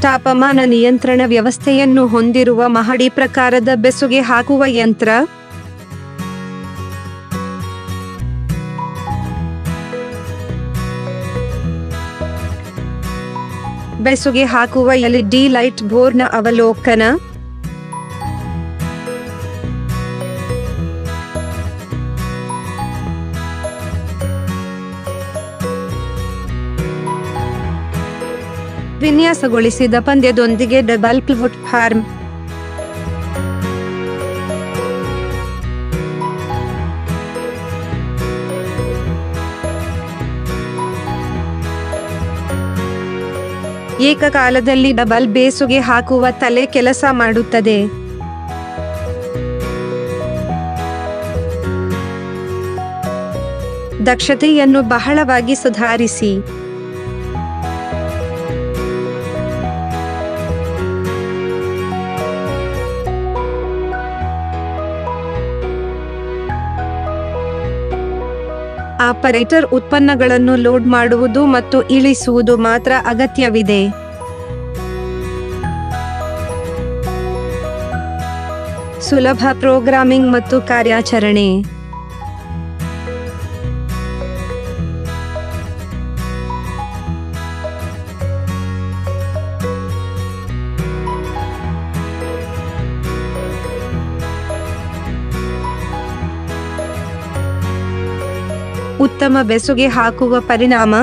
ತಾಪಮಾನ ನಿಯಂತ್ರಣ ವ್ಯವಸ್ಥೆಯನ್ನು ಹೊಂದಿರುವ ಮಹಡಿ ಪ್ರಕಾರದ ಬೆಸುಗೆ ಹಾಕುವ ಯಂತ್ರ. ಬೆಸುಗೆ ಹಾಕುವ LED ಲೈಟ್ ಬೋರ್ಡ್ನ ಅವಲೋಕನ. ವಿನ್ಯಾಸಗೊಳಿಸಿದ ಪಂದ್ಯದೊಂದಿಗೆ ಡಬಲ್ ಪಿವೋಟ್ ಫಾರ್ಮ್. ಏಕಕಾಲದಲ್ಲಿ ಡಬಲ್ ಬೇಸುಗೆ ಹಾಕುವ ತಲೆ ಕೆಲಸ ಮಾಡುತ್ತದೆ. ದಕ್ಷತೆಯನ್ನು ಬಹಳವಾಗಿ ಸುಧಾರಿಸಿ. ಆಪರೇಟರ್ ಉತ್ಪನ್ನಗಳನ್ನು ಲೋಡ್ ಮಾಡುವುದು ಮತ್ತು ಇಳಿಸುವುದು ಮಾತ್ರ ಅಗತ್ಯವಿದೆ. ಸುಲಭ ಪ್ರೋಗ್ರಾಮಿಂಗ್ ಮತ್ತು ಕಾರ್ಯಾಚರಣೆ. ಉತ್ತಮ ಬೆಸುಗೆ ಹಾಕುವ ಪರಿಣಾಮ.